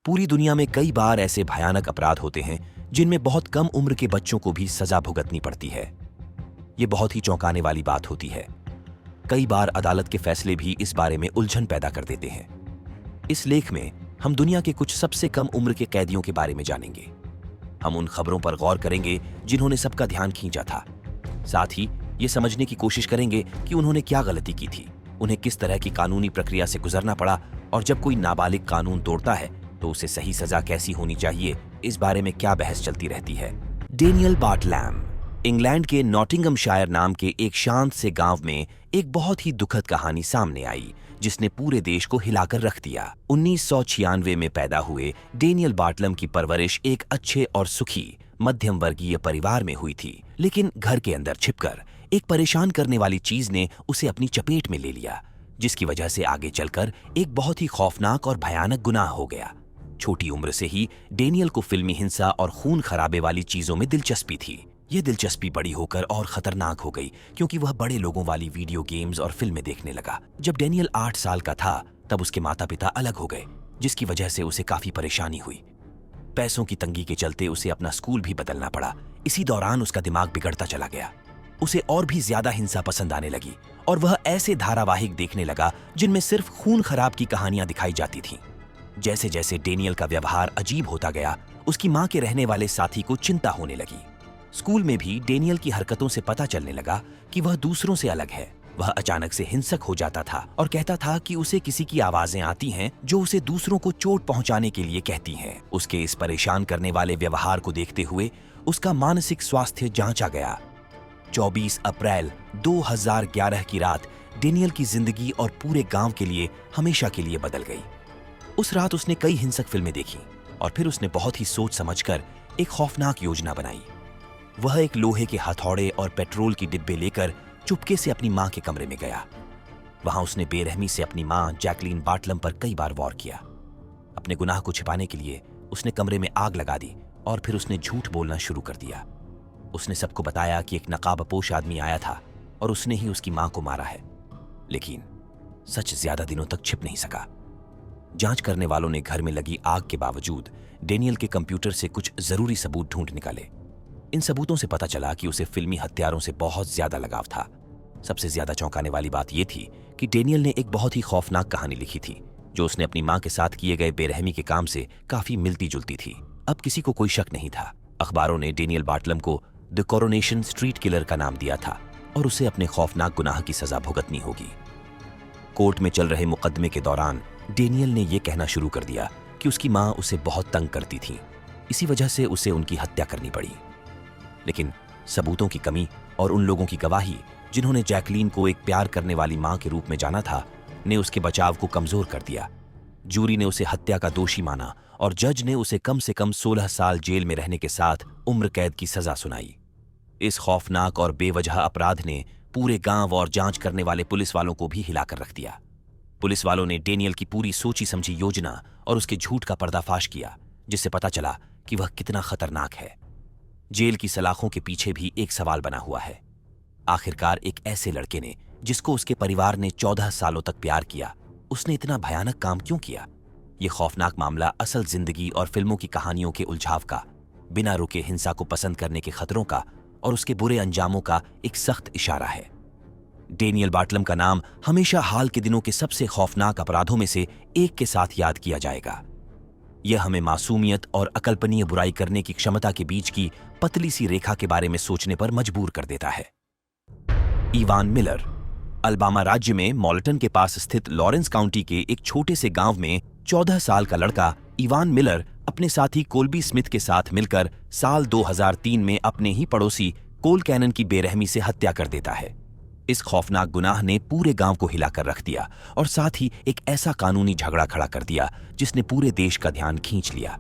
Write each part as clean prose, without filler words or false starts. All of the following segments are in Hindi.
पूरी दुनिया में कई बार ऐसे भयानक अपराध होते हैं जिनमें बहुत कम उम्र के बच्चों को भी सजा भुगतनी पड़ती है। ये बहुत ही चौंकाने वाली बात होती है। कई बार अदालत के फैसले भी इस बारे में उलझन पैदा कर देते हैं। इस लेख में हम दुनिया के कुछ सबसे कम उम्र के कैदियों के बारे में जानेंगे। हम उन खबरों पर गौर करेंगे जिन्होंने सबका ध्यान खींचा था। साथ ही ये समझने की कोशिश करेंगे कि उन्होंने क्या गलती की थी, उन्हें किस तरह की कानूनी प्रक्रिया से गुजरना पड़ा, और जब कोई नाबालिग कानून तोड़ता है तो उसे सही सजा कैसी होनी चाहिए, इस बारे में क्या बहस चलती रहती है। डेनियल बार्टलैम इंग्लैंड के नॉटिंघमशायर नाम के एक शांत से गांव में एक बहुत ही दुखद कहानी सामने आई जिसने पूरे देश को हिलाकर रख दिया। 1996 में पैदा हुए डेनियल बार्टलम की परवरिश एक अच्छे और सुखी मध्यम वर्गीय परिवार में हुई थी, लेकिन घर के अंदर छिपकर एक परेशान करने वाली चीज ने उसे अपनी चपेट में ले लिया, जिसकी वजह से आगे चलकर एक बहुत ही खौफनाक और भयानक गुनाह हो गया। छोटी उम्र से ही डेनियल को फिल्मी हिंसा और खून खराबे वाली चीजों में दिलचस्पी थी। ये दिलचस्पी बड़ी होकर और खतरनाक हो गई क्योंकि वह बड़े लोगों वाली वीडियो गेम्स और फिल्में देखने लगा। जब डेनियल 8 साल का था तब उसके माता पिता अलग हो गए, जिसकी वजह से उसे काफी परेशानी हुई। पैसों की तंगी के चलते उसे अपना स्कूल भी बदलना पड़ा। इसी दौरान उसका दिमाग बिगड़ता चला गया। उसे और भी ज्यादा हिंसा पसंद आने लगी और वह ऐसे धारावाहिक देखने लगा जिनमें सिर्फ खून खराब की कहानियां दिखाई जाती थीं। जैसे जैसे डेनियल का व्यवहार अजीब होता गया, उसकी मां के रहने वाले साथी को चिंता होने लगी। स्कूल में भी डेनियल की हरकतों से पता चलने लगा कि वह दूसरों से अलग है। वह अचानक से हिंसक हो जाता था और कहता था कि उसे किसी की आवाजें आती हैं जो उसे दूसरों को चोट पहुंचाने के लिए कहती हैं। उसके इस परेशान करने वाले व्यवहार को देखते हुए उसका मानसिक स्वास्थ्य जांचा गया। 24 अप्रैल 2011 की रात डेनियल की जिंदगी और पूरे गांव के लिए हमेशा के लिए बदल गई। उस रात उसने कई हिंसक फिल्में देखी और फिर उसने बहुत ही सोच समझकर एक खौफनाक योजना बनाई। वह एक लोहे के हथौड़े और पेट्रोल की डिब्बे लेकर चुपके से अपनी मां के कमरे में गया। वहां उसने बेरहमी से अपनी मां जैकलीन बार्टलम पर कई बार वार किया। अपने गुनाह को छिपाने के लिए उसने कमरे में आग लगा दी और फिर उसने झूठ बोलना शुरू कर दिया। उसने सबको बताया कि एक नकाबपोश आदमी आया था और उसने ही उसकी मां को मारा है, लेकिन सच ज्यादा दिनों तक छिप नहीं सका। जांच करने वालों ने घर में लगी आग के बावजूद डेनियल के कंप्यूटर से कुछ जरूरी सबूत ढूंढ निकाले। इन सबूतों से पता चला कि उसे फिल्मी हत्यारों से बहुत ज्यादा लगाव था। सबसे ज्यादा चौंकाने वाली बात यह थी कि डेनियल ने एक बहुत ही खौफनाक कहानी लिखी थी जो उसने अपनी मां के साथ किए गए बेरहमी के काम से काफी मिलती जुलती थी। अब किसी को कोई शक नहीं था। अखबारों ने डेनियल बार्टलम को द कोरोनेशन स्ट्रीट किलर का नाम दिया था और उसे अपने खौफनाक गुनाह की सजा भुगतनी होगी। कोर्ट में चल रहे मुकदमे के दौरान डेनियल ने यह कहना शुरू कर दिया कि उसकी मां उसे बहुत तंग करती थी, इसी वजह से उसे उनकी हत्या करनी पड़ी। लेकिन सबूतों की कमी और उन लोगों की गवाही जिन्होंने जैकलीन को एक प्यार करने वाली मां के रूप में जाना था ने उसके बचाव को कमजोर कर दिया। जूरी ने उसे हत्या का दोषी माना और जज ने उसे कम से कम 16 साल जेल में रहने के साथ उम्र कैद की सजा सुनाई। इस खौफनाक और बेवजह अपराध ने पूरे गांव और जांच करने वाले पुलिस वालों को भी हिलाकर रख दिया। पुलिस वालों ने डेनियल की पूरी सोची समझी योजना और उसके झूठ का पर्दाफाश किया, जिससे पता चला कि वह कितना खतरनाक है। जेल की सलाखों के पीछे भी एक सवाल बना हुआ है। आखिरकार एक ऐसे लड़के ने जिसको उसके परिवार ने 14 सालों तक प्यार किया, उसने इतना भयानक काम क्यों किया? यह खौफनाक मामला असल जिंदगी और फिल्मों की कहानियों के उलझाव का, बिना रुके हिंसा को पसंद करने के खतरों का और उसके बुरे अंजामों का एक सख्त इशारा है। डेनियल बार्टलम का नाम हमेशा हाल के दिनों के सबसे खौफनाक अपराधों में से एक के साथ याद किया जाएगा। यह हमें मासूमियत और अकल्पनीय बुराई करने की क्षमता के बीच की पतली सी रेखा के बारे में सोचने पर मजबूर कर देता है। इवान मिलर अल्बामा राज्य में मॉल्टन के पास स्थित लॉरेंस काउंटी के एक छोटे से गांव में 14 साल का लड़का इवान मिलर अपने साथी कोल्बी स्मिथ के साथ मिलकर साल 2003 में अपने ही पड़ोसी कोल कैनन की बेरहमी से हत्या कर देता है। इस खौफनाक गुनाह ने पूरे गांव को हिलाकर रख दिया और साथ ही एक ऐसा कानूनी झगड़ा खड़ा कर दिया जिसने पूरे देश का ध्यान खींच लिया।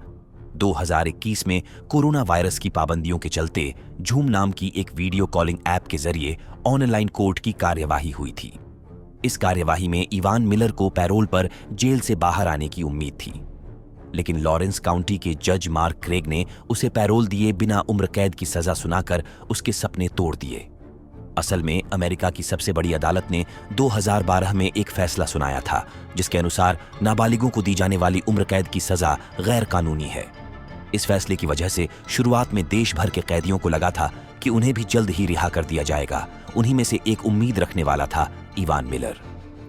2021 में कोरोना वायरस की पाबंदियों के चलते झूम नाम की एक वीडियो कॉलिंग ऐप के जरिए ऑनलाइन कोर्ट की कार्यवाही हुई थी। इस कार्यवाही में इवान मिलर को पैरोल पर जेल से बाहर आने की उम्मीद थी, लेकिन लॉरेंस काउंटी के जज मार्क क्रेग ने उसे पैरोल दिए बिना उम्र कैद की सजा सुनाकर उसके सपने तोड़ दिए। असल में अमेरिका की सबसे बड़ी अदालत ने 2012 में एक फैसला सुनाया था जिसके अनुसार नाबालिगों को दी जाने वाली उम्र कैद की सजा गैर कानूनी है। इस फैसले की वजह से शुरुआत में देश भर के कैदियों को लगा था कि उन्हें भी जल्द ही रिहा कर दिया जाएगा। उन्हीं में से एक उम्मीद रखने वाला था इवान मिलर।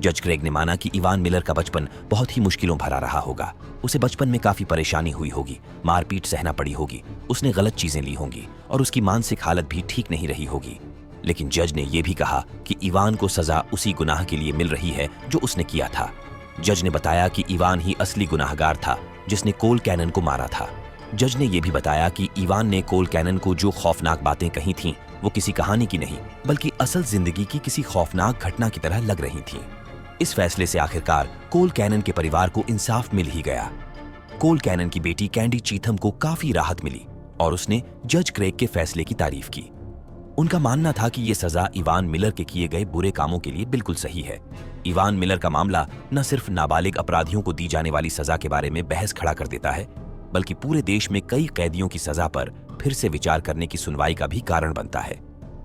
जज क्रेग ने माना कि इवान मिलर का बचपन बहुत ही मुश्किलों भरा रहा होगा। उसे बचपन में काफी परेशानी हुई होगी, मारपीट सहना पड़ी होगी, उसने गलत चीजें ली होंगी और उसकी मानसिक हालत भी ठीक नहीं रही होगी। लेकिन जज ने यह भी कहा कि इवान को सजा उसी गुनाह के लिए मिल रही है जो उसने किया था। जज ने बताया कि इवान ही असली गुनाहगार था जिसने कोल कैनन को मारा था। जज ने यह भी बताया कि इवान ने कोल कैनन को जो खौफनाक बातें कही थीं वो किसी कहानी की नहीं बल्कि असल जिंदगी की किसी खौफनाक घटना की तरह लग रही थीं। इस फैसले से आखिरकार कोल कैनन के परिवार को इंसाफ मिल ही गया। कोल कैनन की बेटी कैंडी चीथम को काफी राहत मिली और उसने जज क्रेग के फैसले की तारीफ की। उनका मानना था कि यह सजा इवान मिलर के किए गए बुरे कामों के लिए बिल्कुल सही है। इवान मिलर का मामला न सिर्फ नाबालिग अपराधियों को दी जाने वाली सजा के बारे में बहस खड़ा कर देता है बल्कि पूरे देश में कई कैदियों की सजा पर फिर से विचार करने की सुनवाई का भी कारण बनता है।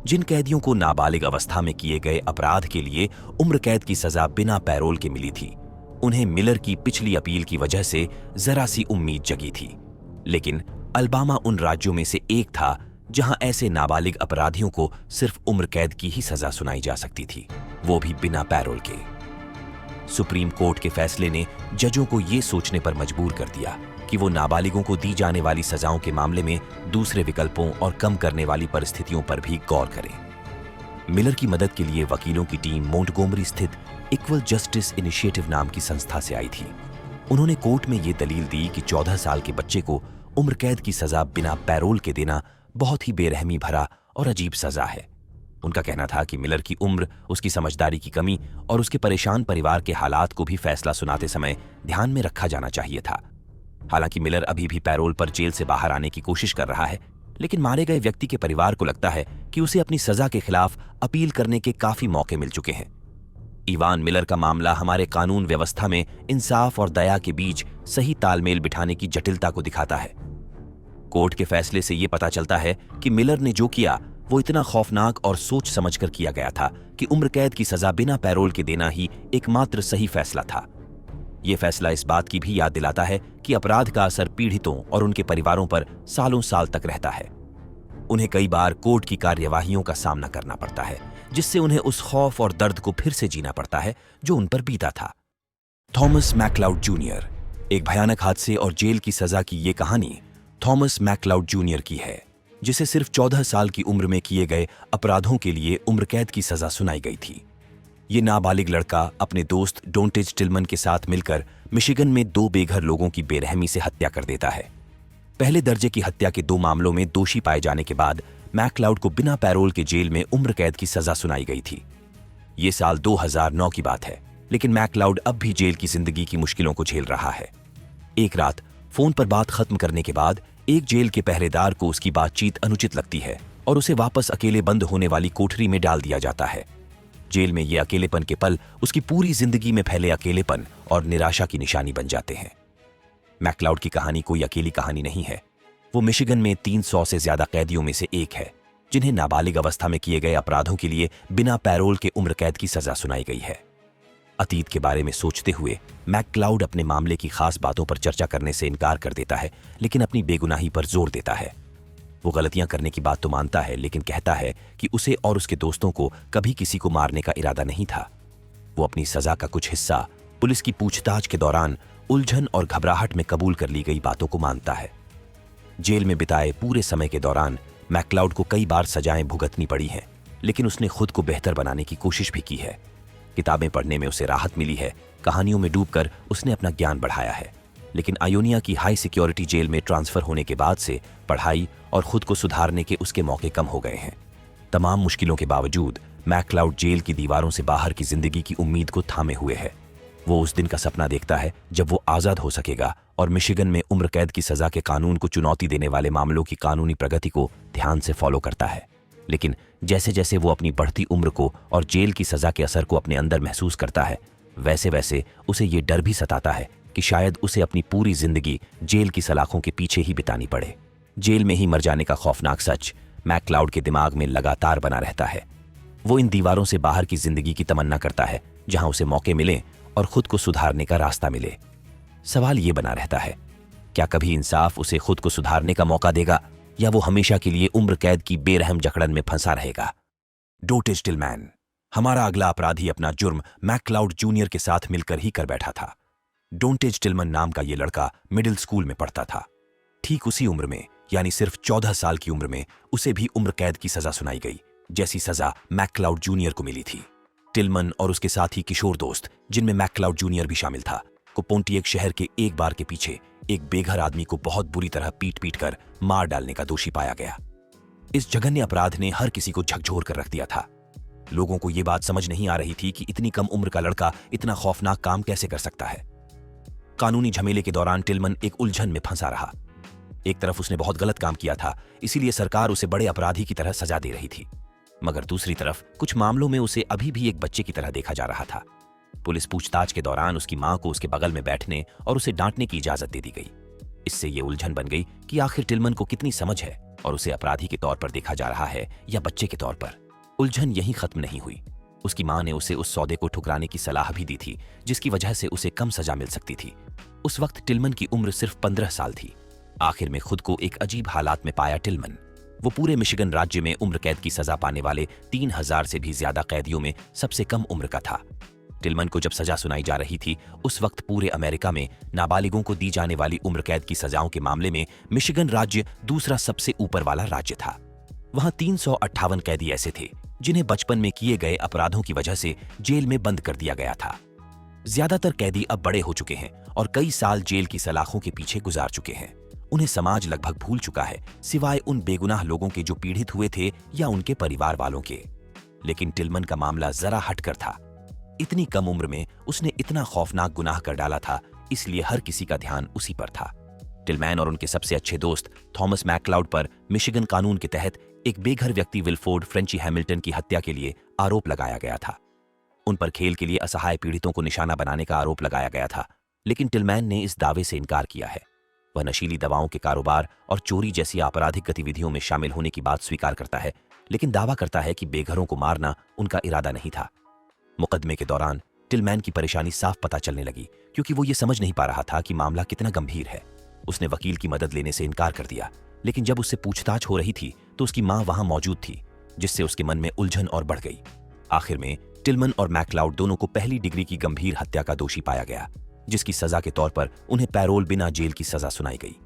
जिन कैदियों को नाबालिग अवस्था में किए गए अपराध के लिए उम्र कैद की सजा बिना पैरोल के मिली थी, उन्हें मिलर की पिछली अपील की वजह से जरा सी उम्मीद जगी थी। लेकिन अल्बामा उन राज्यों में से एक था जहां ऐसे नाबालिग अपराधियों को सिर्फ उम्र कैद की ही सजा सुनाई जा सकती थी, वो भी बिना पैरोल के। सुप्रीम कोर्ट के फैसले ने जजों को यह सोचने पर मजबूर कर दिया कि वो नाबालिगों को दी जाने वाली सजाओं के मामले में दूसरे विकल्पों और कम करने वाली परिस्थितियों पर भी गौर करें। मिलर की मदद के लिए वकीलों की टीम मोंटगोमरी स्थित इक्वल जस्टिस इनिशिएटिव नाम की संस्था से आई थी। उन्होंने कोर्ट में ये दलील दी कि 14 साल के बच्चे को उम्र कैद की सजा बिना पैरोल के देना बहुत ही बेरहमी भरा और अजीब सजा है। उनका कहना था कि मिलर की उम्र, उसकी समझदारी की कमी और उसके परेशान परिवार के हालात को भी फैसला सुनाते समय ध्यान में रखा जाना चाहिए था। हालांकि मिलर अभी भी पैरोल पर जेल से बाहर आने की कोशिश कर रहा है, लेकिन मारे गए व्यक्ति के परिवार को लगता है कि उसे अपनी सजा के खिलाफ अपील करने के काफी मौके मिल चुके हैं। इवान मिलर का मामला हमारे कानून व्यवस्था में इंसाफ और दया के बीच सही तालमेल बिठाने की जटिलता को दिखाता है। कोर्ट के फैसले से यह पता चलता है कि मिलर ने जो किया वो इतना खौफनाक और सोच समझकर किया गया था कि उम्र कैद की सजा बिना पैरोल के देना ही एकमात्र सही फैसला था। यह फैसला इस बात की भी याद दिलाता है कि अपराध का असर पीड़ितों और उनके परिवारों पर सालों साल तक रहता है। उन्हें कई बार कोर्ट की कार्यवाहियों का सामना करना पड़ता है, जिससे उन्हें उस खौफ और दर्द को फिर से जीना पड़ता है जो उन पर बीता था। थॉमस मैकलाउड जूनियर, एक भयानक हादसे और जेल की सजा की ये कहानी थॉमस मैकलाउड जूनियर की है, जिसे सिर्फ 14 साल की उम्र में किए गए अपराधों के लिए उम्र कैद की सजा सुनाई गई थी। ये नाबालिग लड़का अपने दोस्त डोंटेज टिलमन के साथ मिलकर मिशिगन में 2 बेघर लोगों की बेरहमी से हत्या कर देता है। पहले दर्जे की हत्या के 2 मामलों में दोषी पाए जाने के बाद मैकलाउड को बिना पैरोल के जेल में उम्र कैद की सजा सुनाई गई थी। ये साल 2009 की बात है, लेकिन मैकलाउड अब भी जेल की जिंदगी की मुश्किलों को झेल रहा है। एक रात फोन पर बात खत्म करने के बाद एक जेल के पहरेदार को उसकी बातचीत अनुचित लगती है और उसे वापस अकेले बंद होने वाली कोठरी में डाल दिया जाता है। जेल में ये अकेलेपन के पल उसकी पूरी जिंदगी में फैले अकेलेपन और निराशा की निशानी बन जाते हैं। मैकलाउड की कहानी कोई अकेली कहानी नहीं है। वो मिशिगन में 300 से ज्यादा कैदियों में से एक है जिन्हें नाबालिग अवस्था में किए गए अपराधों के लिए बिना पैरोल के उम्र कैद की सजा सुनाई गई है। अतीत के बारे में सोचते हुए मैकलाउड अपने मामले की खास बातों पर चर्चा करने से इनकार कर देता है, लेकिन अपनी बेगुनाही पर जोर देता है। वो गलतियां करने की बात तो मानता है, लेकिन कहता है कि उसे और उसके दोस्तों को कभी किसी को मारने का इरादा नहीं था। वो अपनी सजा का कुछ हिस्सा पुलिस की पूछताछ के दौरान उलझन और घबराहट में कबूल कर ली गई बातों को मानता है। जेल में बिताए पूरे समय के दौरान मैकलाउड को कई बार सजाएं भुगतनी पड़ी हैं, लेकिन उसने खुद को बेहतर बनाने की कोशिश भी की है। किताबें पढ़ने में उसे राहत मिली है, कहानियों में डूबकर उसने अपना ज्ञान बढ़ाया है। लेकिन आयोनिया की हाई सिक्योरिटी जेल में ट्रांसफर होने के बाद से पढ़ाई और खुद को सुधारने के उसके मौके कम हो गए हैं। तमाम मुश्किलों के बावजूद मैकलाउड जेल की दीवारों से बाहर की जिंदगी की उम्मीद को थामे हुए है। वो उस दिन का सपना देखता है जब वो आजाद हो सकेगा और मिशिगन में उम्र कैद की सजा के कानून को चुनौती देने वाले मामलों की कानूनी प्रगति को ध्यान से फॉलो करता है। लेकिन जैसे जैसे वो अपनी बढ़ती उम्र को और जेल की सजा के असर को अपने अंदर महसूस करता है, वैसे वैसे उसे ये डर भी सताता है कि शायद उसे अपनी पूरी जिंदगी जेल की सलाखों के पीछे ही बितानी पड़े। जेल में ही मर जाने का खौफनाक सच मैकलाउड के दिमाग में लगातार बना रहता है। वो इन दीवारों से बाहर की जिंदगी की तमन्ना करता है, जहां उसे मौके मिले और खुद को सुधारने का रास्ता मिले। सवाल ये बना रहता है, क्या कभी इंसाफ उसे खुद को सुधारने का मौका देगा, या वो हमेशा के लिए उम्र कैद की बेरहम जकड़न में फंसा रहेगा? डोटिज टिलमैन। हमारा अगला अपराधी अपना जुर्म मैकक्लाउड जूनियर के साथ मिलकर ही कर बैठा था। डोंटेज टिलमन नाम का ये लड़का मिडिल स्कूल में पढ़ता था। ठीक उसी उम्र में, यानी सिर्फ 14 साल की उम्र में, उसे भी उम्र कैद की सजा सुनाई गई, जैसी सजा मैकक्लाउड जूनियर को मिली थी। टिलमन और उसके साथ ही किशोर दोस्त, जिनमें मैकक्लाउड जूनियर भी शामिल था, को पोंटिएक शहर के एक बार के पीछे एक बेघर आदमी को बहुत बुरी तरह पीट पीट कर मार डालने का दोषी पाया गया। इस जघन्य अपराध ने हर किसी को झकझोर कर रख दिया था। लोगों को यह बात समझ नहीं आ रही थी कि इतनी कम उम्र का लड़का इतना खौफनाक काम कैसे कर सकता है। कानूनी झमेले के दौरान टिलमन एक उलझन में फंसा रहा। एक तरफ उसने बहुत गलत काम किया था, इसीलिए सरकार उसे बड़े अपराधी की तरह सजा दे रही थी, मगर दूसरी तरफ कुछ मामलों में उसे अभी भी एक बच्चे की तरह देखा जा रहा था। पुलिस पूछताछ के दौरान उसकी मां को उसके बगल में बैठने और उसे डांटने की इजाजत दे दी गई। इससे यह उलझन बन गई कि आखिर टिलमन को कितनी समझ है और उसे अपराधी के तौर पर देखा जा रहा है या बच्चे के तौर पर। उलझन यहीं खत्म नहीं हुई। उसकी मां ने उसे उस सौदे को ठुकराने की सलाह भी दी थी, जिसकी वजह से उसे कम सजा मिल सकती थी। उस वक्त टिलमन की उम्र सिर्फ 15 साल थी। आखिर में खुद को एक अजीब हालात में पाया टिलमन। वो पूरे मिशिगन राज्य में उम्र कैद की सजा पाने वाले 3000 से भी ज्यादा कैदियों में सबसे कम उम्र का था। टिलमन को जब सजा सुनाई जा रही थी, उस वक्त पूरे अमेरिका में नाबालिगों को दी जाने वाली उम्र कैद की सजाओं के मामले में मिशिगन राज्य दूसरा सबसे ऊपर वाला राज्य था। वहां 358 कैदी ऐसे थे जिन्हें बचपन में किए गए अपराधों की वजह से जेल में बंद कर दिया गया था। ज्यादातर कैदी अब बड़े हो चुके हैं और कई साल जेल की सलाखों के पीछे गुजार चुके हैं। उन्हें समाज लगभग भूल चुका है, सिवाय उन बेगुनाह लोगों के जो पीड़ित हुए थे या उनके परिवार वालों के। लेकिन टिलमन का मामला जरा हटकर था। इतनी कम उम्र में उसने इतना खौफनाक गुनाह कर डाला था, इसलिए हर किसी का ध्यान उसी पर था। टिलमैन और उनके सबसे अच्छे दोस्त थॉमस मैकक्लाउड पर मिशिगन कानून के तहत एक बेघर व्यक्ति विलफोर्ड फ्रेंची हैमिल्टन की हत्या के लिए आरोप लगाया गया था। उन पर खेल के लिए असहाय पीड़ितों को निशाना बनाने का आरोप लगाया गया था, लेकिन टिलमैन ने इस दावे से इनकार किया है। वह नशीली दवाओं के कारोबार और चोरी जैसी आपराधिक गतिविधियों में शामिल होने की बात स्वीकार करता है, लेकिन दावा करता है कि बेघरों को मारना उनका इरादा नहीं था। मुकदमे के दौरान टिलमैन की परेशानी साफ पता चलने लगी, क्योंकि वो ये समझ नहीं पा रहा था कि मामला कितना गंभीर है। उसने वकील की मदद लेने से इनकार कर दिया, लेकिन जब उससे पूछताछ हो रही थी तो उसकी मां वहां मौजूद थी, जिससे उसके मन में उलझन और बढ़ गई। आखिर में टिलमन और मैकक्लाउड दोनों को पहली डिग्री की गंभीर हत्या का दोषी पाया गया, जिसकी सजा के तौर पर उन्हें पैरोल बिना जेल की सजा सुनाई गई।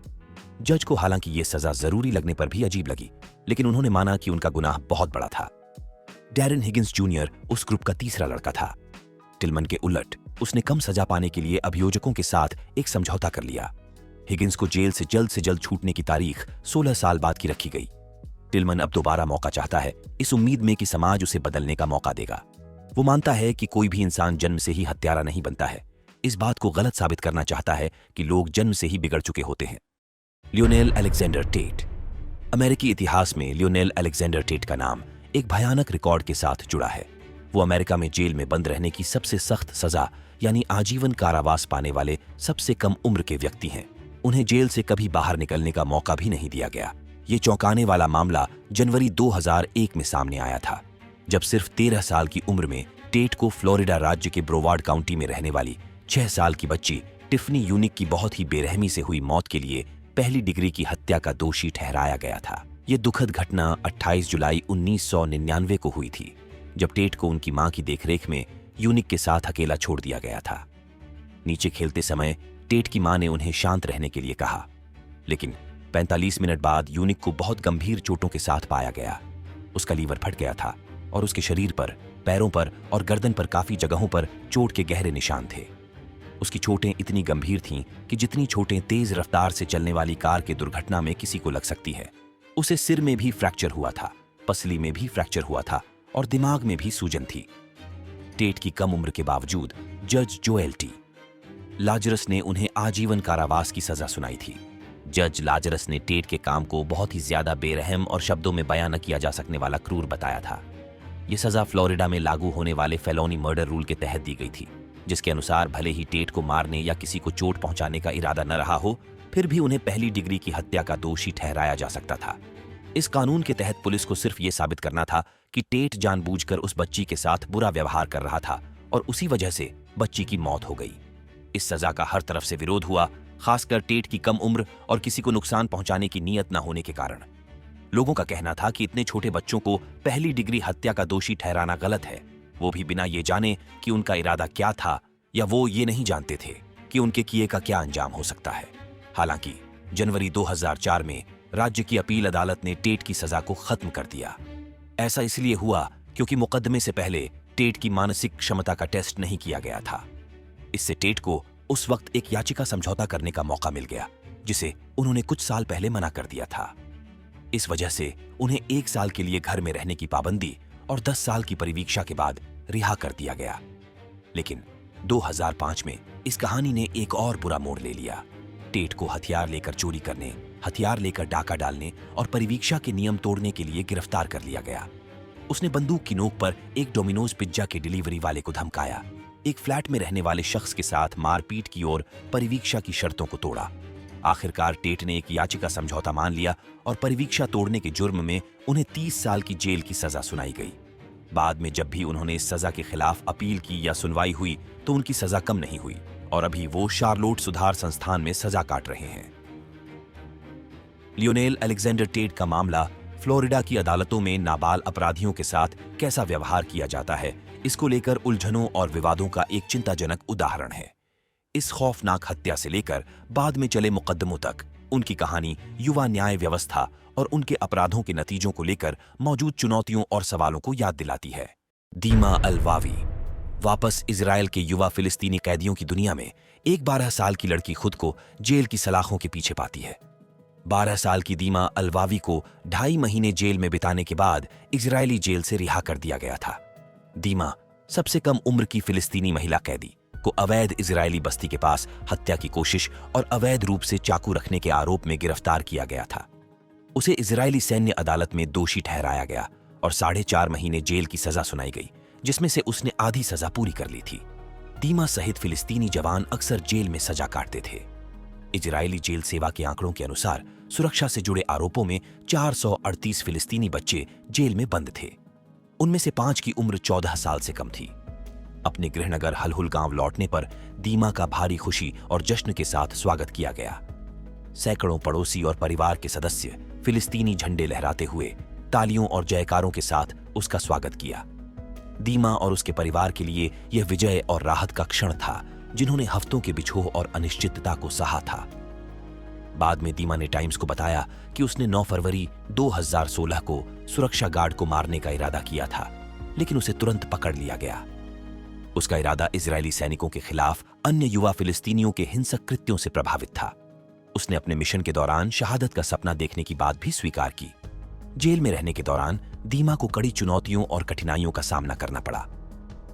जज को हालांकि ये सजा जरूरी लगने पर भी अजीब लगी, लेकिन उन्होंने माना कि उनका गुनाह बहुत बड़ा था। डैरेन हिगिंस जूनियर उस ग्रुप का तीसरा लड़का था। टिलमन के उलट उसने कम सजा पाने के लिए अभियोजकों के साथ एक समझौता कर लिया। हिगिंस को जेल से जल्द छूटने की तारीख 16 साल बाद की रखी गई। टिलमन अब दोबारा मौका चाहता है, इस उम्मीद में कि समाज उसे बदलने का मौका देगा। वो मानता है कि कोई भी इंसान जन्म से ही हत्यारा नहीं बनता है। इस बात को गलत साबित करना चाहता है कि लोग जन्म से ही बिगड़ चुके होते हैं। Lionel Alexander Tate. अमेरिकी इतिहास में लियोनेल अलेक्जेंडर टेट का नाम एक भयानक रिकॉर्ड के साथ जुड़ा है। वो अमेरिका में जेल में बंद रहने की सबसे सख्त सजा यानी आजीवन कारावास पाने वाले सबसे कम उम्र के व्यक्ति हैं। उन्हें जेल से कभी बाहर निकलने का मौका भी नहीं दिया गया। ये चौंकाने वाला मामला जनवरी 2001 में सामने आया था, जब सिर्फ 13 साल की उम्र में टेट को फ्लोरिडा राज्य के ब्रोवार्ड काउंटी में रहने वाली 6 साल की बच्ची टिफनी यूनिक की बहुत ही बेरहमी से हुई मौत के लिए पहली डिग्री की हत्या का दोषी ठहराया गया था। ये दुखद घटना 28 जुलाई 1999 को हुई थी, जब टेट को उनकी मां की देखरेख में यूनिक के साथ अकेला छोड़ दिया गया था। नीचे खेलते समय टेट की मां ने उन्हें शांत रहने के लिए कहा, लेकिन 45 मिनट बाद यूनिक को बहुत गंभीर चोटों के साथ पाया गया। उसका लीवर फट गया था और उसके शरीर पर, पैरों पर और गर्दन पर काफी जगहों पर चोट के गहरे निशान थे। उसकी चोटें इतनी गंभीर थीं कि जितनी चोटें तेज रफ्तार से चलने वाली कार के दुर्घटना में किसी को लग सकती है। उसे सिर में भी फ्रैक्चर हुआ था, पसली में भी फ्रैक्चर हुआ था और दिमाग में भी सूजन थी। टेट की कम उम्र के बावजूद जज जोएल टी. लाजरस ने उन्हें आजीवन कारावास की सजा सुनाई थी। जज लाजरस ने टेट के काम को बहुत ही ज्यादा बेरहम और शब्दों में बयां न किया जा सकने वाला क्रूर बताया था। यह सजा फ्लोरिडा में लागू होने वाले फेलोनी मर्डर रूल के तहत दी गई थी, जिसके अनुसार भले ही टेट को मारने या किसी को चोट पहुंचाने का इरादा न रहा हो, फिर भी उन्हें पहली डिग्री की हत्या का दोषी ठहराया जा सकता था। इस कानून के तहत पुलिस को सिर्फ ये साबित करना था कि टेट जानबूझकर उस बच्ची के साथ बुरा व्यवहार कर रहा था और उसी वजह से बच्ची की मौत हो गई। इस सजा का हर तरफ से विरोध हुआ, खासकर टेट की कम उम्र और किसी को नुकसान पहुंचाने की नीयत न होने के कारण। लोगों का कहना था कि इतने छोटे बच्चों को पहली डिग्री हत्या का दोषी ठहराना गलत है, वो भी बिना ये जाने कि उनका इरादा क्या था, या वो ये नहीं जानते थे कि उनके किए का क्या अंजाम हो सकता है। हालांकि जनवरी 2004 में राज्य की अपील अदालत ने टेट की सजा को खत्म कर दिया। ऐसा इसलिए हुआ क्योंकि मुकदमे से पहले टेट की मानसिक क्षमता का टेस्ट नहीं किया गया था। इससे टेट को उस वक्त एक याचिका समझौता करने का मौका मिल गया, जिसे उन्होंने कुछ साल पहले मना कर दिया था। इस वजह से उन्हें 1 साल के लिए घर में रहने की पाबंदी और 10 साल की परिवीक्षा के बाद रिहा कर दिया गया। लेकिन 2005 में इस कहानी ने एक और बुरा मोड़ ले लिया। टेट को हथियार लेकर चोरी करने, हथियार लेकर डाका डालने और परिवीक्षा के नियम तोड़ने के लिए गिरफ्तार कर लिया गया। उसने बंदूक की नोक पर एक डोमिनोज पिज्जा के डिलीवरी वाले को धमकाया, एक फ्लैट में रहने वाले शख्स के साथ मारपीट की और परिवीक्षा की शर्तों को तोड़ा। आखिरकार टेट ने एक याचिका समझौता मान लिया और परिवीक्षा तोड़ने के जुर्म में उन्हें 30 साल की जेल की सजा सुनाई गई। बाद में जब भी उन्होंने इस सजा के खिलाफ अपील की या सुनवाई हुई तो उनकी सजा कम नहीं हुई और अभी वो शार्लोट सुधार संस्थान में सजा काट रहे हैं। लियोनेल अलेक्जेंडर टेट का मामला फ्लोरिडा की अदालतों में नाबाल अपराधियों के साथ कैसा व्यवहार किया जाता है, इसको लेकर उलझनों और विवादों का एक चिंताजनक उदाहरण है। इस खौफनाक हत्या से लेकर बाद में चले मुकदमों तक उनकी कहानी युवा न्याय व्यवस्था और उनके अपराधों के नतीजों को लेकर मौजूद चुनौतियों और सवालों को याद दिलाती है। दीमा अल-वावी वापस इजराइल के युवा फिलिस्तीनी कैदियों की दुनिया में एक 12 साल की लड़की खुद को जेल की सलाखों के पीछे पाती है। 12 साल की दीमा अल-वावी को 2.5 महीने जेल में बिताने के बाद इजरायली जेल से रिहा कर दिया गया था। दीमा सबसे कम उम्र की फिलिस्तीनी महिला कैदी को अवैध इजरायली बस्ती के पास हत्या की कोशिश और अवैध रूप से चाकू रखने के आरोप में गिरफ्तार किया गया था। उसे इजरायली सैन्य अदालत में दोषी ठहराया गया और 4.5 महीने जेल की सजा सुनाई गई, जिसमें से उसने आधी सजा पूरी कर ली थी। दीमा सहित फिलिस्तीनी जवान अक्सर जेल में सजा काटते थे। इजरायली जेल सेवा के आंकड़ों के अनुसार सुरक्षा से जुड़े आरोपों में 438 फिलिस्तीनी बच्चे जेल में बंद थे। उनमें से 5 की उम्र 14 साल से कम थी। अपने गृहनगर हलहुल गांव लौटने पर दीमा का भारी खुशी और जश्न के साथ स्वागत किया गया। सैकड़ों पड़ोसी और परिवार के सदस्य फिलिस्तीनी झंडे लहराते हुए तालियों और जयकारों के साथ उसका स्वागत किया। दीमा और उसके परिवार के लिए यह विजय और राहत का क्षण था, जिन्होंने हफ्तों के बिछोह और अनिश्चितता को सहा था। बाद में दीमा ने टाइम्स को बताया कि उसने 9 फरवरी 2016 को सुरक्षा गार्ड को मारने का इरादा किया था, लेकिन उसे तुरंत पकड़ लिया गया। उसका इरादा इजरायली सैनिकों के खिलाफ अन्य युवा फिलिस्तीनियों के हिंसक कृत्यों से प्रभावित था। उसने अपने मिशन के दौरान शहादत का सपना देखने की बात भी स्वीकार की। जेल में रहने के दौरान दीमा को कड़ी चुनौतियों और कठिनाइयों का सामना करना पड़ा।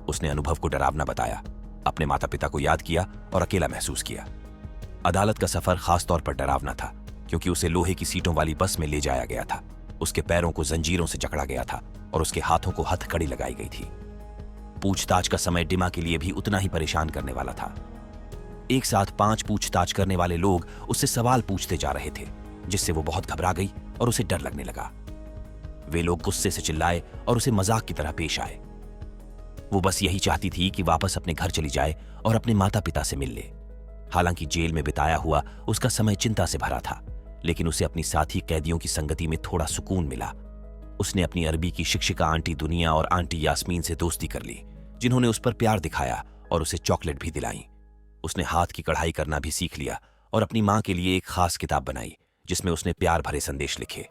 उसने अनुभव को डरावना बताया, अपने माता पिता को याद किया और अकेला महसूस किया। अदालत का सफर खास तौर पर डरावना था, क्योंकि उसे लोहे की सीटों वाली बस में ले जाया गया था। उसके पैरों को जंजीरों से जकड़ा गया था और उसके हाथों को हथकड़ी लगाई गई थी। पूछताछ का समय डिमा के लिए भी उतना ही परेशान करने वाला था। एक साथ 5 पूछताछ करने वाले लोग उससे सवाल पूछते जा रहे थे, जिससे वो बहुत घबरा गई और उसे डर लगने लगा। वे लोग गुस्से से चिल्लाए और उसे मजाक की तरह पेश आए। वो बस यही चाहती थी कि वापस अपने घर चली जाए और अपने माता पिता से मिल ले। हालांकि जेल में बिताया हुआ उसका समय चिंता से भरा था, लेकिन उसे अपनी साथी कैदियों की संगति में थोड़ा सुकून मिला। उसने अपनी अरबी की शिक्षिका आंटी दुनिया और आंटी यास्मीन से दोस्ती कर ली, जिन्होंने उस पर प्यार दिखाया और उसे चॉकलेट भी दिलाई। उसने हाथ की कढ़ाई करना भी सीख लिया और अपनी मां के लिए एक खास किताब बनाई, जिसमें उसने प्यार भरे संदेश लिखे।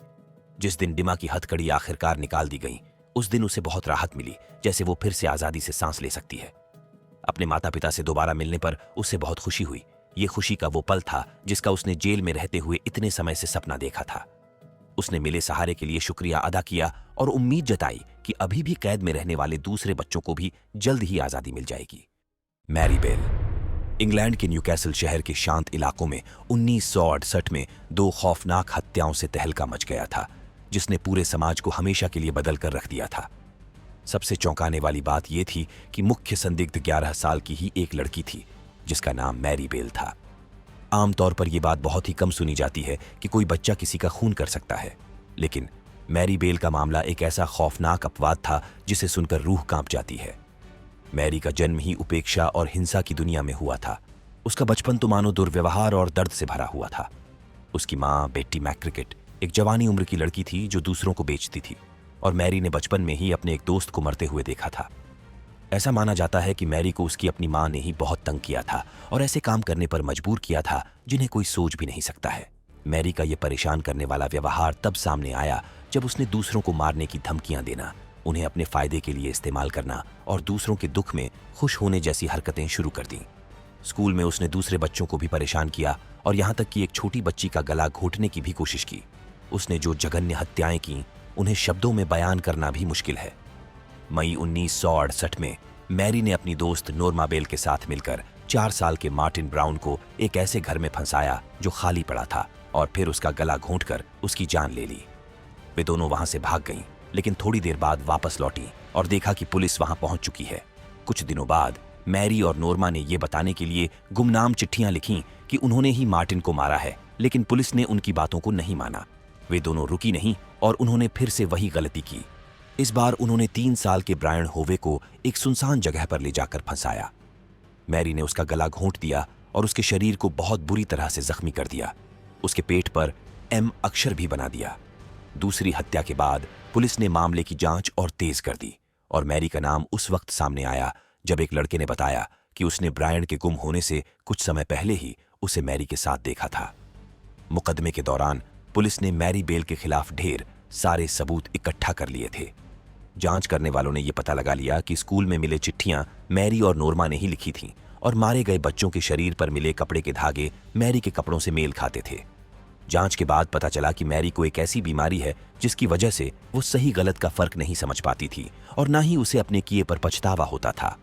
जिस दिन डिमा की हथकड़ी आखिरकार निकाल दी गई, उस दिन उसे बहुत राहत मिली, जैसे वो फिर से आजादी से सांस ले सकती है। अपने माता पिता से दोबारा मिलने पर उसे बहुत खुशी हुई। ये खुशी का वो पल था जिसका उसने जेल में रहते हुए इतने समय से सपना देखा था। उसने मिले सहारे के लिए शुक्रिया अदा किया और उम्मीद जताई कि अभी भी कैद में रहने वाले दूसरे बच्चों को भी जल्द ही आजादी मिल जाएगी। मैरी बेल इंग्लैंड के न्यूकैसल शहर के शांत इलाकों में 1968 में 2 खौफनाक हत्याओं से तहलका मच गया था, जिसने पूरे समाज को हमेशा के लिए बदल कर रख दिया था। सबसे चौंकाने वाली बात यह थी कि मुख्य संदिग्ध 11 साल की ही एक लड़की थी, जिसका नाम मैरी बेल था। आमतौर पर यह बात बहुत ही कम सुनी जाती है कि कोई बच्चा किसी का खून कर सकता है, लेकिन मैरी बेल का मामला एक ऐसा खौफनाक अपवाद था जिसे सुनकर रूह कांप जाती है। मैरी का जन्म ही उपेक्षा और हिंसा की दुनिया में हुआ था। उसका बचपन तो मानो दुर्व्यवहार और दर्द से भरा हुआ था। उसकी माँ बेट्टी मैक्रिकेट एक जवानी उम्र की लड़की थी जो दूसरों को बेचती थी, और मैरी ने बचपन में ही अपने एक दोस्त को मरते हुए देखा था। ऐसा माना जाता है कि मैरी को उसकी अपनी माँ ने ही बहुत तंग किया था और ऐसे काम करने पर मजबूर किया था जिन्हें कोई सोच भी नहीं सकता है। मैरी का यह परेशान करने वाला व्यवहार तब सामने आया जब उसने दूसरों को मारने की धमकियां देना, उन्हें अपने फायदे के लिए इस्तेमाल करना और दूसरों के दुख में खुश होने जैसी हरकतें शुरू कर दी। स्कूल में उसने दूसरे बच्चों को भी परेशान किया और यहाँ तक कि एक छोटी बच्ची का गला घोंटने की भी कोशिश की। उसने जो जघन्य हत्याएं की उन्हें शब्दों में बयान करना भी मुश्किल है। मई 1968 में मैरी ने अपनी दोस्त नोर्मा बेल के साथ मिलकर 4 साल के मार्टिन ब्राउन को एक ऐसे घर में फंसाया जो खाली पड़ा था और फिर उसका गला घोंटकर उसकी जान ले ली। वे दोनों वहां से भाग गईं, लेकिन थोड़ी देर बाद वापस लौटी और देखा कि पुलिस वहां पहुंच चुकी है। कुछ दिनों बाद मैरी और नोर्मा ने यह बताने के लिए गुमनाम चिट्ठियां लिखीं कि उन्होंने ही मार्टिन को मारा है, लेकिन पुलिस ने उनकी बातों को नहीं माना। वे दोनों रुकी नहीं और उन्होंने फिर से वही गलती की। इस बार उन्होंने 3 साल के ब्रायन होवे को एक सुनसान जगह पर ले जाकर फंसाया। मैरी ने उसका गला घोंट दिया और उसके शरीर को बहुत बुरी तरह से जख्मी कर दिया। उसके पेट पर एम अक्षर भी बना दिया। दूसरी हत्या के बाद पुलिस ने मामले की जांच और तेज कर दी और मैरी का नाम उस वक्त सामने आया जब एक लड़के ने बताया कि उसने ब्रायन के गुम होने से कुछ समय पहले ही उसे मैरी के साथ देखा था। मुकदमे के दौरान पुलिस ने मैरी बेल के खिलाफ ढेर सारे सबूत इकट्ठा कर लिए थे। जांच करने वालों ने यह पता लगा लिया कि स्कूल में मिले चिट्ठियां मैरी और नोर्मा ने ही लिखी थीं और मारे गए बच्चों के शरीर पर मिले कपड़े के धागे मैरी के कपड़ों से मेल खाते थे। जांच के बाद पता चला कि मैरी को एक ऐसी बीमारी है जिसकी वजह से वो सही गलत का फर्क नहीं समझ पाती थी और ना ही उसे अपने किए पर पछतावा होता था।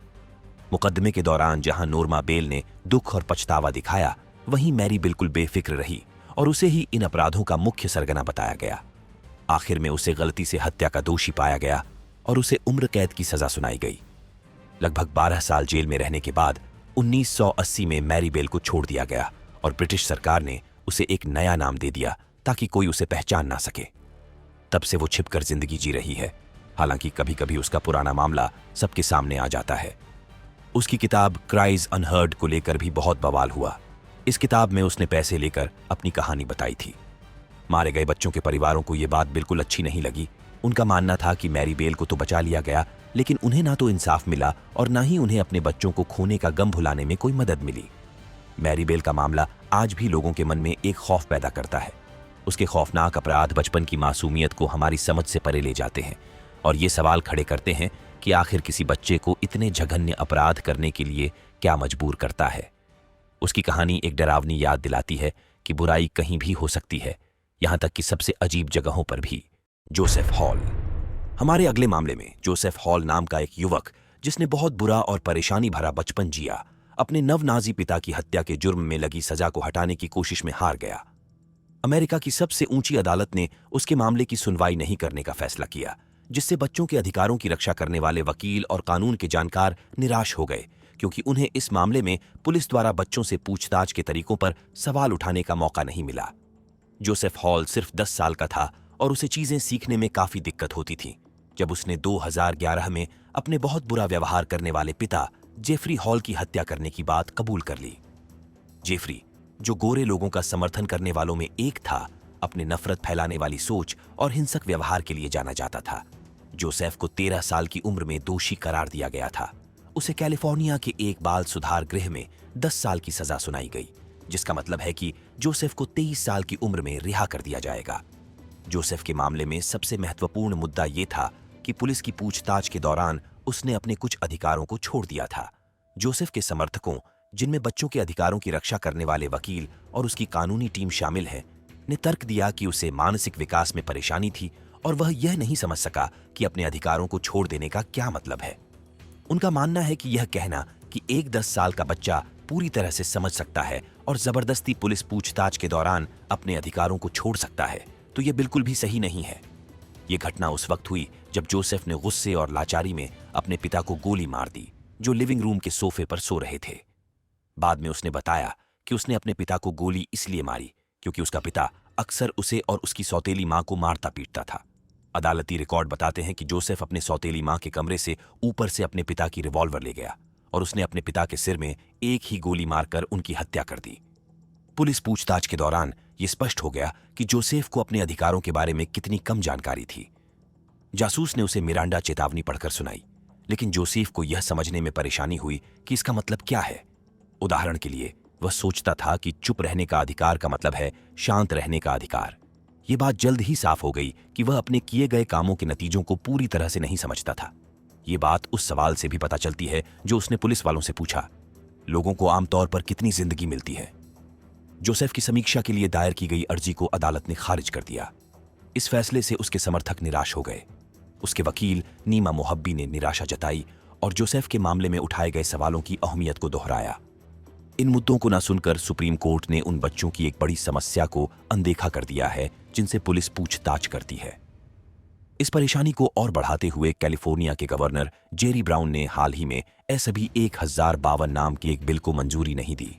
मुकदमे के दौरान जहां नोर्मा बेल ने दुख और पछतावा दिखाया, वहीं मैरी बिल्कुल बेफिक्र रही और उसे ही इन अपराधों का मुख्य सरगना बताया गया। आखिर में उसे गलती से हत्या का दोषी पाया गया और उसे उम्र कैद की सजा सुनाई गई। लगभग 12 साल जेल में रहने के बाद 1980 में मैरी बेल को छोड़ दिया गया और ब्रिटिश सरकार ने उसे एक नया नाम दे दिया ताकि कोई उसे पहचान ना सके। तब से वो छिपकर जिंदगी जी रही है, हालांकि कभी कभी उसका पुराना मामला सबके सामने आ जाता है। उसकी किताब क्राइज अनहर्ड को लेकर भी बहुत बवाल हुआ। इस किताब में उसने पैसे लेकर अपनी कहानी बताई थी। मारे गए बच्चों के परिवारों को यह बात बिल्कुल अच्छी नहीं लगी। उनका मानना था कि मैरी बेल को तो बचा लिया गया, लेकिन उन्हें ना तो इंसाफ मिला और ना ही उन्हें अपने बच्चों को खोने का गम भुलाने में कोई मदद मिली। मैरी बेल का मामला आज भी लोगों के मन में एक खौफ पैदा करता है। उसके खौफनाक अपराध बचपन की मासूमियत को हमारी समझ से परे ले जाते हैं और ये सवाल खड़े करते हैं कि आखिर किसी बच्चे को इतने जघन्य अपराध करने के लिए क्या मजबूर करता है। उसकी कहानी एक डरावनी याद दिलाती है कि बुराई कहीं भी हो सकती है, यहां तक कि सबसे अजीब जगहों पर भी। Joseph hall. हमारे अगले मामले में जोसेफ हॉल नाम का एक युवक, जिसने बहुत बुरा और परेशानी भरा बचपन जिया, अपने नवनाजी पिता की हत्या के जुर्म में लगी सजा को हटाने की कोशिश में हार गया। अमेरिका की सबसे ऊंची अदालत ने उसके मामले की सुनवाई नहीं करने का फैसला किया, जिससे बच्चों के अधिकारों की रक्षा करने वाले वकील और कानून के जानकार निराश हो गए, क्योंकि उन्हें इस मामले में पुलिस द्वारा बच्चों से पूछताछ के तरीकों पर सवाल उठाने का मौका नहीं मिला। जोसेफ हॉल सिर्फ 10 साल का था और उसे चीजें सीखने में काफी दिक्कत होती थी जब उसने 2011 में अपने बहुत बुरा व्यवहार करने वाले पिता जेफरी हॉल की हत्या करने की बात कबूल कर ली। जेफरी, जो गोरे लोगों का समर्थन करने वालों में एक था, अपने नफरत फैलाने वाली सोच और हिंसक व्यवहार के लिए जाना जाता था। जोसेफ को 13 साल की उम्र में दोषी करार दिया गया था। उसे कैलिफोर्निया के एक बाल सुधार गृह में 10 साल की सजा सुनाई गई, जिसका मतलब है कि जोसेफ को 23 साल की उम्र में रिहा कर दिया जाएगा। जोसेफ के मामले में सबसे महत्वपूर्ण मुद्दा यह था कि पुलिस की पूछताछ के दौरान उसने अपने कुछ अधिकारों को छोड़ दिया था। जोसेफ के समर्थकों, जिनमें बच्चों के अधिकारों की रक्षा करने वाले वकील और उसकी कानूनी टीम शामिल है, ने तर्क दिया कि उसे मानसिक विकास में परेशानी थी और वह यह नहीं समझ सका कि अपने अधिकारों को छोड़ देने का क्या मतलब है। उनका मानना है कि यह कहना कि एक 10 साल का बच्चा पूरी तरह से समझ सकता है और जबरदस्ती पुलिस पूछताछ के दौरान अपने अधिकारों को छोड़ सकता है, तो यह बिल्कुल भी सही नहीं है। यह घटना उस वक्त हुई जब जोसेफ ने गुस्से और लाचारी में अपने पिता को गोली मार दी, जो लिविंग रूम के सोफे पर सो रहे थे। बाद में उसने बताया कि उसने अपने पिता को गोली इसलिए मारी क्योंकि उसका पिता अक्सर उसे और उसकी सौतेली मां को मारता पीटता था। अदालती रिकॉर्ड बताते हैं कि जोसेफ अपने सौतेली मां के कमरे से ऊपर से अपने पिता की रिवॉल्वर ले गया और उसने अपने पिता के सिर में एक ही गोली मारकर उनकी हत्या कर दी। पुलिस पूछताछ के दौरान यह स्पष्ट हो गया कि जोसेफ को अपने अधिकारों के बारे में कितनी कम जानकारी थी। जासूस ने उसे मिरांडा चेतावनी पढ़कर सुनाई, लेकिन जोसेफ को यह समझने में परेशानी हुई कि इसका मतलब क्या है। उदाहरण के लिए, वह सोचता था कि चुप रहने का अधिकार का मतलब है शांत रहने का अधिकार। यह बात जल्द ही साफ हो गई कि वह अपने किए गए कामों के नतीजों को पूरी तरह से नहीं समझता था। यह बात उस सवाल से भी पता चलती है जो उसने पुलिस वालों से पूछा, लोगों को आमतौर पर कितनी जिंदगी मिलती है। जोसेफ की समीक्षा के लिए दायर की गई अर्जी को अदालत ने खारिज कर दिया। इस फैसले से उसके समर्थक निराश हो गए। उसके वकील नीमा मोहब्बी ने निराशा जताई और जोसेफ के मामले में उठाए गए सवालों की अहमियत को दोहराया। इन मुद्दों को न सुनकर सुप्रीम कोर्ट ने उन बच्चों की एक बड़ी समस्या को अनदेखा कर दिया है जिनसे पुलिस पूछताछ करती है। इस परेशानी को और बढ़ाते हुए कैलिफोर्निया के गवर्नर जेरी ब्राउन ने हाल ही में एसबी 1052 नाम के एक बिल को मंजूरी नहीं दी।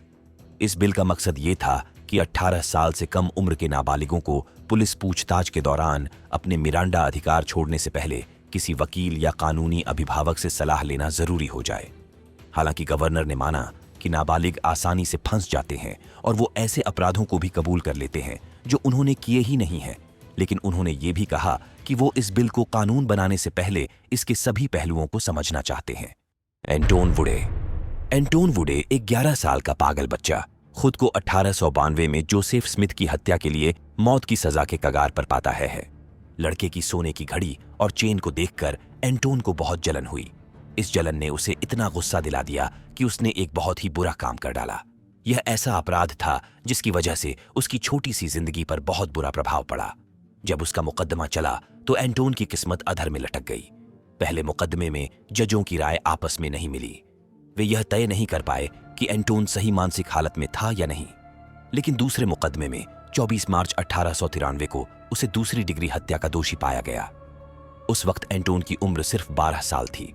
इस बिल का मकसद ये था कि 18 साल से कम उम्र के नाबालिगों को पुलिस पूछताछ के दौरान अपने मिरांडा अधिकार छोड़ने से पहले किसी वकील या कानूनी अभिभावक से सलाह लेना जरूरी हो जाए। हालांकि गवर्नर ने माना कि नाबालिग आसानी से फंस जाते हैं और वो ऐसे अपराधों को भी कबूल कर लेते हैं जो उन्होंने किए ही नहीं हैं, लेकिन उन्होंने ये भी कहा कि वो इस बिल को कानून बनाने से पहले इसके सभी पहलुओं को समझना चाहते हैं। एंटोन वुडे एक 11 साल का पागल बच्चा खुद को 1892 में जोसेफ स्मिथ की हत्या के लिए मौत की सजा के कगार पर पाता है। लड़के की सोने की घड़ी और चेन को देखकर एंटोन को बहुत जलन हुई। इस जलन ने उसे इतना गुस्सा दिला दिया कि उसने एक बहुत ही बुरा काम कर डाला। यह ऐसा अपराध था जिसकी वजह से उसकी छोटी सी जिंदगी पर बहुत बुरा प्रभाव पड़ा। जब उसका मुकदमा चला तो एंटोन की किस्मत अधर में लटक गई। पहले मुकदमे में जजों की राय आपस में नहीं मिली। वे यह तय नहीं कर पाए कि एंटोन सही मानसिक हालत में था या नहीं। लेकिन दूसरे मुकदमे में 24 मार्च 1893 को उसे दूसरी डिग्री हत्या का दोषी पाया गया। उस वक्त एंटोन की उम्र सिर्फ 12 साल थी।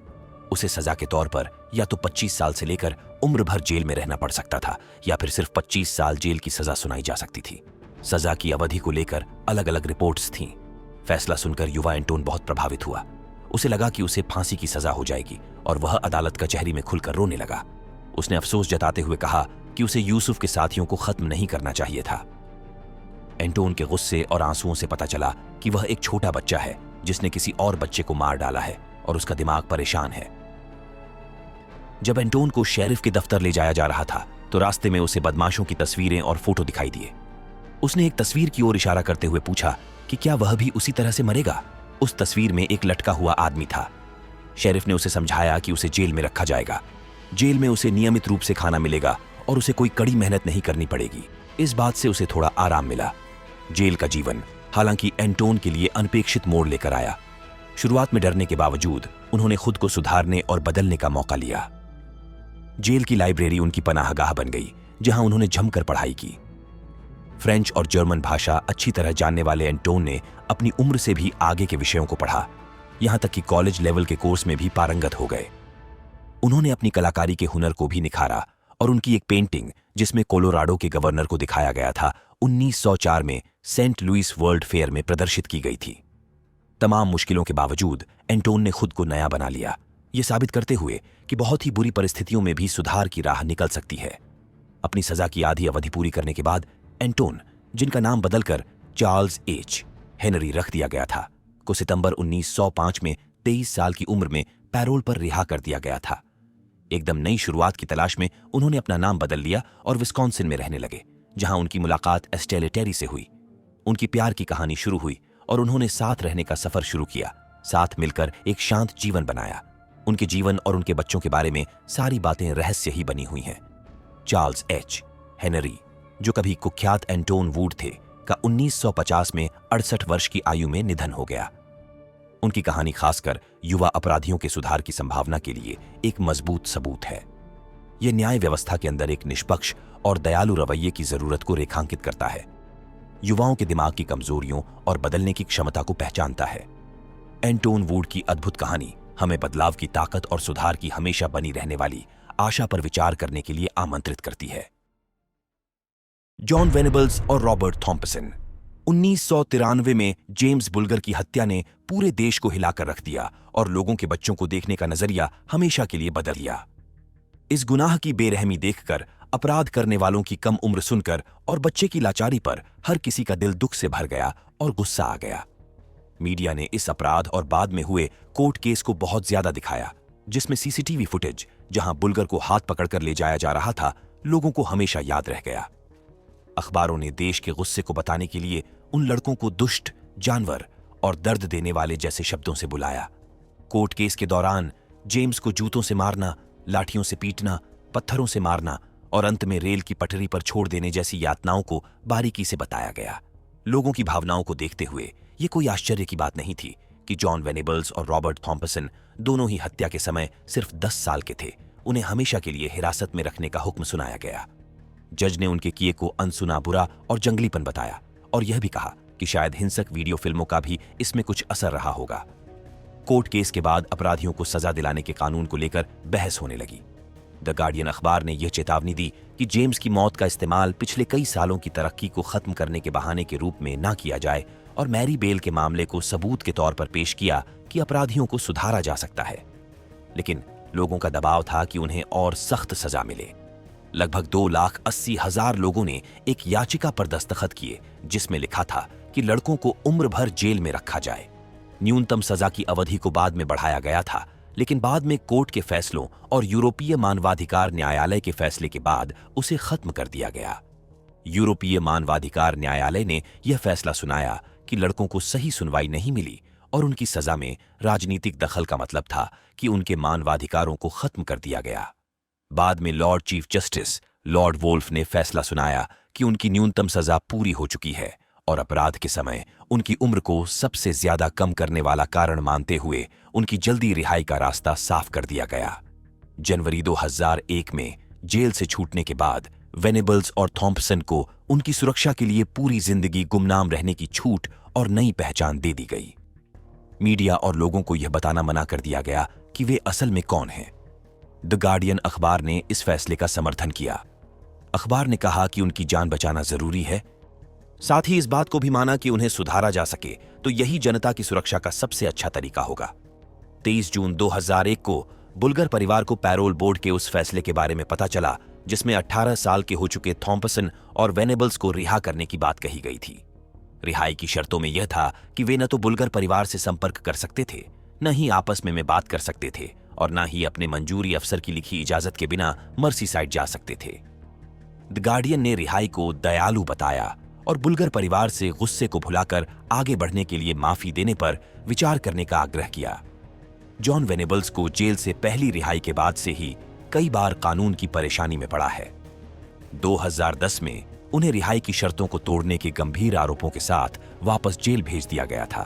उसे सजा के तौर पर या तो 25 साल से लेकर उम्र भर जेल में रहना पड़ सकता था या फिर सिर्फ 25 साल जेल की सजा सुनाई जा सकती थी। सजा की अवधि को लेकर अलग अलग रिपोर्ट्स थीं। फैसला सुनकर युवा एंटोन बहुत प्रभावित हुआ। उसे लगा कि उसे फांसी की सजा हो जाएगी और वह अदालत कचहरी में खुलकर रोने लगा। उसने अफसोस जताते हुए कहा कि उसे यूसुफ के साथियों को खत्म नहीं करना चाहिए था। एंटोन के गुस्से और आंसुओं से पता चला कि वह एक छोटा बच्चा है जिसने किसी और बच्चे को मार डाला है और उसका दिमाग परेशान है। जब एंटोन को शेरिफ के दफ्तर ले जाया जा रहा था तो रास्ते में उसे बदमाशों की तस्वीरें और फोटो दिखाई दिए। उसने एक तस्वीर की ओर इशारा करते हुए पूछा कि क्या वह भी उसी तरह से मरेगा। उस तस्वीर में एक लटका हुआ आदमी था। शेरिफ ने उसे समझाया कि उसे जेल में रखा जाएगा। जेल में उसे नियमित रूप से खाना मिलेगा और उसे कोई कड़ी मेहनत नहीं करनी पड़ेगी। इस बात से उसे थोड़ा आराम मिला। जेल का जीवन हालांकि एंटोन के लिए अनपेक्षित मोड़ लेकर आया। शुरुआत में डरने के बावजूद उन्होंने खुद को सुधारने और बदलने का मौका लिया। जेल की लाइब्रेरी उनकी पनाहगाह बन गई, जहां उन्होंने जमकर पढ़ाई की। फ्रेंच और जर्मन भाषा अच्छी तरह जानने वाले एंटोन ने अपनी उम्र से भी आगे के विषयों को पढ़ा, यहां तक कि कॉलेज लेवल के कोर्स में भी पारंगत हो गए। उन्होंने अपनी कलाकारी के हुनर को भी निखारा और उनकी एक पेंटिंग जिसमें कोलोराडो के गवर्नर को दिखाया गया था 1904 में सेंट लुइस वर्ल्ड फेयर में प्रदर्शित की गई थी। तमाम मुश्किलों के बावजूद एंटोन ने खुद को नया बना लिया, ये साबित करते हुए कि बहुत ही बुरी परिस्थितियों में भी सुधार की राह निकल सकती है। अपनी सजा की आधी अवधि पूरी करने के बाद एंटोन, जिनका नाम बदलकर चार्ल्स एच हेनरी रख दिया गया था, को सितंबर 1905 में 23 साल की उम्र में पैरोल पर रिहा कर दिया गया था। एकदम नई शुरुआत की तलाश में उन्होंने अपना नाम बदल लिया और विस्कॉन्सिन में रहने लगे, जहां उनकी मुलाकात एस्टेले टेरी से हुई। उनकी प्यार की कहानी शुरू हुई और उन्होंने साथ रहने का सफर शुरू किया। साथ मिलकर एक शांत जीवन बनाया। उनके जीवन और उनके बच्चों के बारे में सारी बातें रहस्य ही बनी हुई हैं। चार्ल्स एच हेनरी, जो कभी कुख्यात एंटोन वुड थे, का 1950 में 68 वर्ष की आयु में निधन हो गया। उनकी कहानी खासकर युवा अपराधियों के सुधार की संभावना के लिए एक मजबूत सबूत है। यह न्याय व्यवस्था के अंदर एक निष्पक्ष और दयालु रवैये की जरूरत को रेखांकित करता है, युवाओं के दिमाग की कमजोरियों और बदलने की क्षमता को पहचानता है। एंटोन वुड की अद्भुत कहानी हमें बदलाव की ताकत और सुधार की हमेशा बनी रहने वाली आशा पर विचार करने के लिए आमंत्रित करती है। जॉन वेनेबल्स और रॉबर्ट थॉम्पसन। 1993 में जेम्स बुल्गर की हत्या ने पूरे देश को हिलाकर रख दिया और लोगों के बच्चों को देखने का नजरिया हमेशा के लिए बदल दिया। इस गुनाह की बेरहमी देखकर, अपराध करने वालों की कम उम्र सुनकर और बच्चे की लाचारी पर हर किसी का दिल दुख से भर गया और गुस्सा आ गया। मीडिया ने इस अपराध और बाद में हुए कोर्ट केस को बहुत ज्यादा दिखाया, जिसमें सीसीटीवी फुटेज जहां बुल्गर को हाथ पकड़कर ले जाया जा रहा था, लोगों को हमेशा याद रह गया। अखबारों ने देश के गुस्से को बताने के लिए उन लड़कों को दुष्ट, जानवर और दर्द देने वाले जैसे शब्दों से बुलाया। कोर्ट केस के दौरान जेम्स को जूतों से मारना, लाठियों से पीटना, पत्थरों से मारना और अंत में रेल की पटरी पर छोड़ देने जैसी यातनाओं को बारीकी से बताया गया। लोगों की भावनाओं को देखते हुए ये कोई आश्चर्य की बात नहीं थी कि जॉन वेनेबल्स और रॉबर्ट थॉम्पसन दोनों ही हत्या के समय सिर्फ 10 साल के थे। उन्हें हमेशा के लिए हिरासत में रखने का हुक्म सुनाया गया। जज ने उनके किए को अनसुना, बुरा और जंगलीपन बताया और यह भी कहा कि शायद हिंसक वीडियो फिल्मों का भी इसमें कुछ असर रहा होगा। कोर्ट केस के बाद अपराधियों को सजा दिलाने के कानून को लेकर बहस होने लगी। द गार्डियन अखबार ने यह चेतावनी दी कि जेम्स की मौत का इस्तेमाल पिछले कई सालों की तरक्की को खत्म करने के बहाने के रूप में ना किया जाए और मैरी बेल के मामले को सबूत के तौर पर पेश किया कि अपराधियों को सुधारा जा सकता है। लेकिन लोगों का दबाव था कि उन्हें और सख्त सजा मिले। लगभग 2,80,000 लोगों ने एक याचिका पर दस्तखत किए जिसमें लिखा था कि लड़कों को उम्र भर जेल में रखा जाए। न्यूनतम सजा की अवधि को बाद में बढ़ाया गया था, लेकिन बाद में कोर्ट के फैसलों और यूरोपीय मानवाधिकार न्यायालय के फैसले के बाद उसे खत्म कर दिया गया। यूरोपीय मानवाधिकार न्यायालय ने यह फैसला सुनाया कि लड़कों को सही सुनवाई नहीं मिली और उनकी सजा में राजनीतिक दखल का मतलब था कि उनके मानवाधिकारों को खत्म कर दिया गया। बाद में Lord Chief Justice Lord Woolf ने फैसला सुनाया कि उनकी न्यूनतम सजा पूरी हो चुकी है और अपराध के समय उनकी उम्र को सबसे ज्यादा कम करने वाला कारण मानते हुए उनकी जल्दी रिहाई का रास्ता साफ कर दिया गया। जनवरी 2001 में जेल से छूटने के बाद वेनेबल्स और थॉम्पसन को उनकी सुरक्षा के लिए पूरी जिंदगी गुमनाम रहने की छूट और नई पहचान दे दी गई। मीडिया और लोगों को यह बताना मना कर दिया गया कि वे असल में कौन हैं। द गार्डियन अखबार ने इस फैसले का समर्थन किया। अखबार ने कहा कि उनकी जान बचाना जरूरी है। साथ ही इस बात को भी माना कि उन्हें सुधारा जा सके तो यही जनता की सुरक्षा का सबसे अच्छा तरीका होगा। 23 जून 2001 को बुल्गर परिवार को पैरोल बोर्ड के उस फैसले के बारे में पता चला जिसमें 18 साल के हो चुके थॉम्पसन और वेनेबल्स को रिहा करने की बात कही गई थी। रिहाई की शर्तों में यह था कि वे न तो बुल्गर परिवार से संपर्क कर सकते थे, न ही आपस में बात कर सकते थे और न ही अपने मंजूरी अफसर की लिखी इजाजत के बिना मर्सीसाइड जा सकते थे। द गार्डियन ने रिहाई को दयालु बताया और बुल्गर परिवार से गुस्से को भुलाकर आगे बढ़ने के लिए माफी देने पर विचार करने का आग्रह किया। जॉन वेनेबल्स को जेल से पहली रिहाई के बाद से ही कई बार कानून की परेशानी में पड़ा है। 2010 में उन्हें रिहाई की शर्तों को तोड़ने के गंभीर आरोपों के साथ वापस जेल भेज दिया गया था।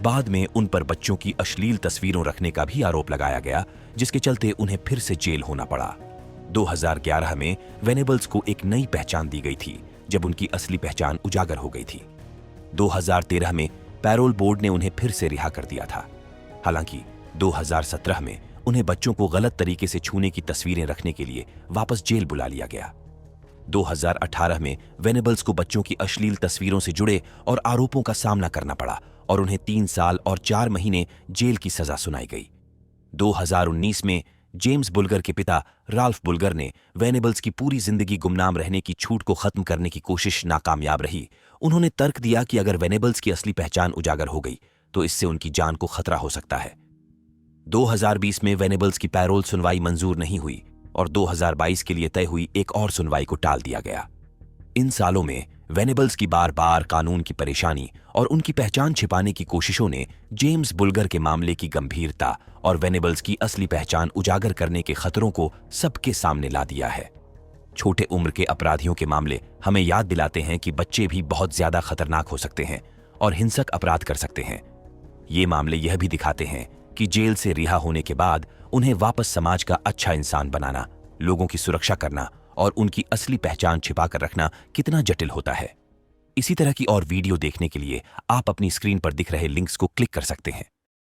बाद में उन पर बच्चों की अश्लील तस्वीरों रखने का भी आरोप लगाया गया, जिसके चलते उन्हें फिर से जेल होना पड़ा। 2011 में वेनेबल्स को एक नई पहचान दी गई थी जब उनकी असली पहचान उजागर हो गई थी। 2013 में पैरोल बोर्ड ने उन्हें फिर से रिहा कर दिया था। हालांकि 2017 में उन्हें बच्चों को गलत तरीके से छूने की तस्वीरें रखने के लिए वापस जेल बुला लिया गया। 2018 में वेनेबल्स को बच्चों की अश्लील तस्वीरों से जुड़े और आरोपों का सामना करना पड़ा और उन्हें 3 साल और 4 महीने जेल की सजा सुनाई गई। 2019 में जेम्स बुल्गर के पिता राल्फ बुल्गर ने वेनेबल्स की पूरी जिंदगी गुमनाम रहने की छूट को खत्म करने की कोशिश नाकामयाब रही। उन्होंने तर्क दिया कि अगर वेनेबल्स की असली पहचान उजागर हो गई तो इससे उनकी जान को खतरा हो सकता है। 2020 में वेनेबल्स की पैरोल सुनवाई मंजूर नहीं हुई और 2022 के लिए तय हुई एक और सुनवाई को टाल दिया गया। इन सालों में वेनेबल्स की बार बार कानून की परेशानी और उनकी पहचान छिपाने की कोशिशों ने जेम्स बुल्गर के मामले की गंभीरता और वेनेबल्स की असली पहचान उजागर करने के खतरों को सबके सामने ला दिया है। छोटे उम्र के अपराधियों के मामले हमें याद दिलाते हैं कि बच्चे भी बहुत ज्यादा खतरनाक हो सकते हैं और हिंसक अपराध कर सकते हैं। ये मामले यह भी दिखाते हैं कि जेल से रिहा होने के बाद उन्हें वापस समाज का अच्छा इंसान बनाना, लोगों की सुरक्षा करना और उनकी असली पहचान छिपाकर रखना कितना जटिल होता है। इसी तरह की और वीडियो देखने के लिए आप अपनी स्क्रीन पर दिख रहे लिंक्स को क्लिक कर सकते हैं।